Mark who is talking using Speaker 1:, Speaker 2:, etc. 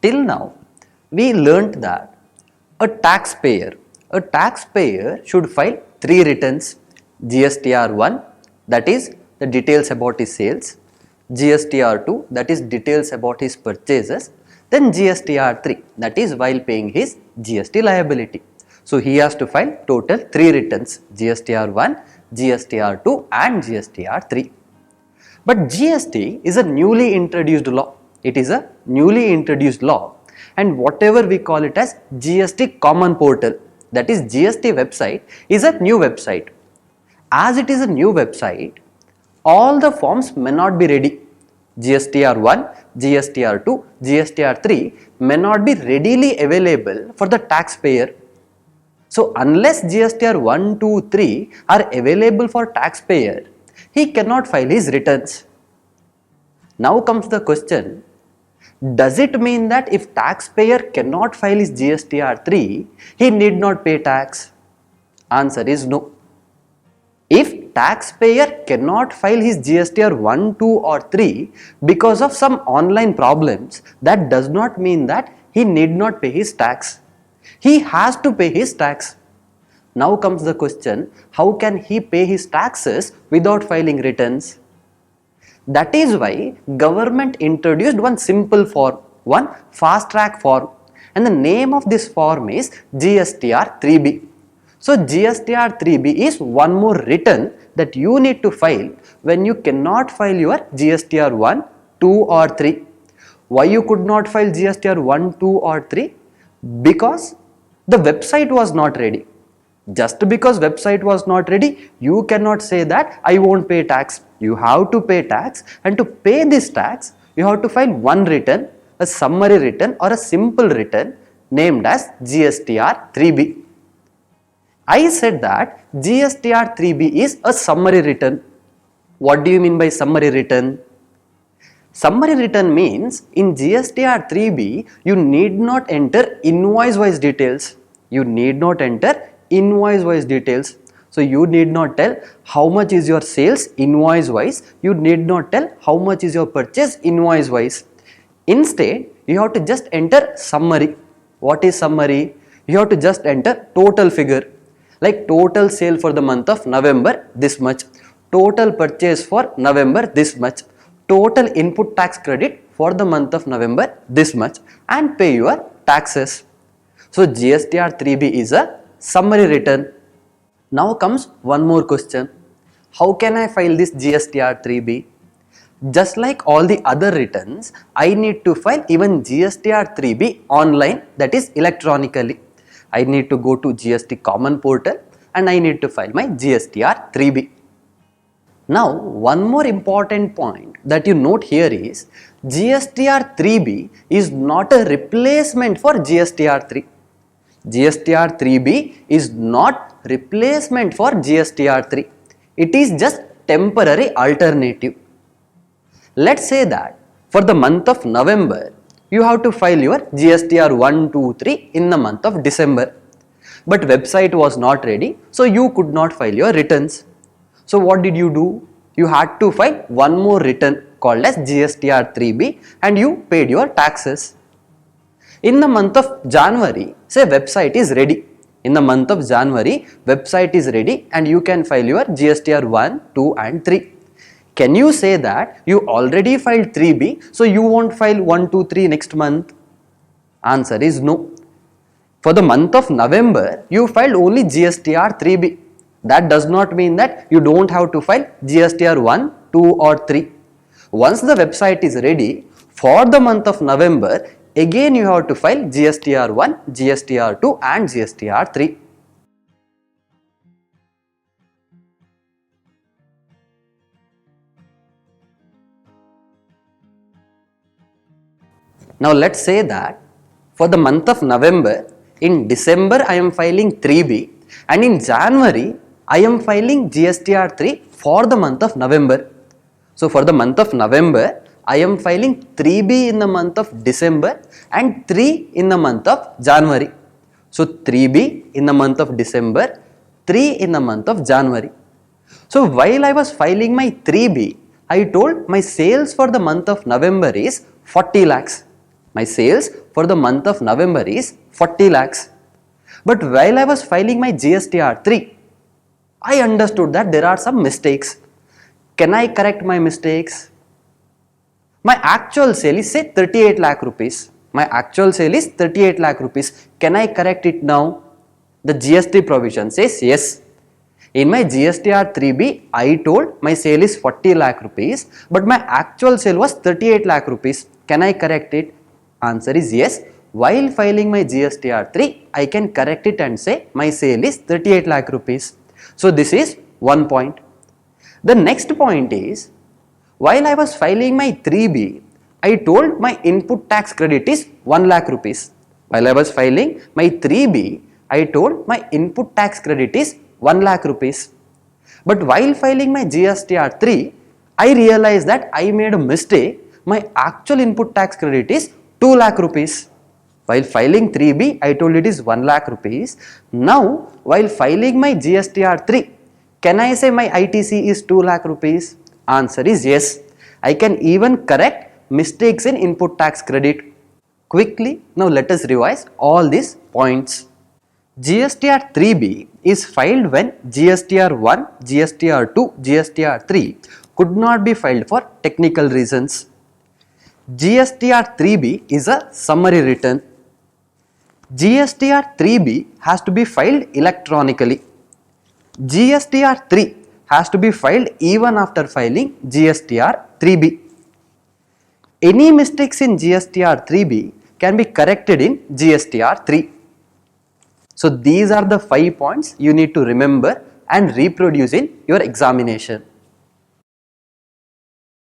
Speaker 1: Till now, we learnt that a taxpayer should file three returns: GSTR1, that is the details about his sales; GSTR2, that is details about his purchases; then GSTR3, that is while paying his GST liability. So he has to file total three returns: GSTR1, GSTR2 and GSTR3. But GST is a newly introduced law. It is a newly introduced law, and whatever we call it as GST common portal, that is GST website, is a new website. As it is a new website, all the forms may not be ready. GSTR1, GSTR2, GSTR3 may not be readily available for the taxpayer. So unless GSTR 1, 2, 3 are available for taxpayer, he cannot file his returns. Now comes the question, does it mean that if taxpayer cannot file his GSTR 3, he need not pay tax? Answer is no. If taxpayer cannot file his GSTR 1, 2 or 3 because of some online problems, that does not mean that he need not pay his tax. He has to pay his tax. Now comes the question, how can he pay his taxes without filing returns? That is why government introduced one simple form, one fast track form, and the name of this form is GSTR 3B. So GSTR 3B is one more return that you need to file when you cannot file your GSTR 1, 2 or 3. Why you could not file GSTR 1, 2 or 3? Because the website was not ready. Just because website was not ready, you cannot say that I won't pay tax. You have to pay tax, and to pay this tax, you have to file one return, a summary return or a simple return named as GSTR 3B. I said that GSTR 3B is a summary return. What do you mean by summary return? Summary return means in GSTR 3B, you need not enter invoice wise details. You need not enter invoice wise details. So you need not tell how much is your sales invoice wise. You need not tell how much is your purchase invoice wise. Instead, you have to just enter summary. What is summary? You have to just enter total figure. Like total sale for the month of November this much. Total purchase for November this much. Total input tax credit for the month of November this much, and pay your taxes. So GSTR 3B is a summary return. Now comes one more question. How can I file this GSTR 3B? Just like all the other returns, I need to file even GSTR 3B online, that is electronically. I need to go to GST common portal and I need to file my GSTR 3B. Now one more important point that you note here is GSTR 3B is not a replacement for GSTR 3. GSTR 3B is not replacement for GSTR 3. It is just temporary alternative. Let's say that for the month of November, you have to file your GSTR 1, 2, 3 in the month of December. But website was not ready, so you could not file your returns. So what did you do? You had to file one more return called as GSTR 3B and you paid your taxes. In the month of January, say website is ready. In the month of January, website is ready and you can file your GSTR 1, 2 and 3. Can you say that you already filed 3B, so you won't file 1, 2, 3 next month? Answer is no. For the month of November, you filed only GSTR 3B. That does not mean that you don't have to file GSTR 1, 2 or 3. Once the website is ready, for the month of November, again you have to file GSTR 1, GSTR 2 and GSTR 3. Now let's say that for the month of November, in December I am filing 3B and in January I am filing GSTR 3 for the month of November. So for the month of November, I am filing 3B in the month of December and 3 in the month of January. So 3B in the month of December, 3 in the month of January. So while I was filing my 3B, I told my sales for the month of November is 40 lakhs. My sales for the month of November is 40 lakhs. But while I was filing my GSTR 3, I understood that there are some mistakes. Can I correct my mistakes? My actual sale is say 38 lakh rupees. My actual sale is 38 lakh rupees. Can I correct it now? The GST provision says yes. In my GSTR 3B, I told my sale is 40 lakh rupees, but my actual sale was 38 lakh rupees. Can I correct it? Answer is yes. While filing my GSTR 3, I can correct it and say my sale is 38 lakh rupees. So this is one point. The next point is, while I was filing my 3B, I told my input tax credit is 1 lakh rupees. While I was filing my 3B, I told my input tax credit is 1 lakh rupees. But while filing my GSTR 3, I realized that I made a mistake. My actual input tax credit is 2 lakh rupees. While filing 3B, I told it is 1 lakh rupees. Now, while filing my GSTR 3, can I say my ITC is 2 lakh rupees? Answer is yes. I can even correct mistakes in input tax credit. Quickly, now let us revise all these points. GSTR 3B is filed when GSTR 1, GSTR 2, GSTR 3 could not be filed for technical reasons. GSTR 3B is a summary return. GSTR 3B has to be filed electronically. GSTR 3 has to be filed even after filing GSTR 3B. Any mistakes in GSTR 3B can be corrected in GSTR 3. So these are the 5 points you need to remember and reproduce in your examination.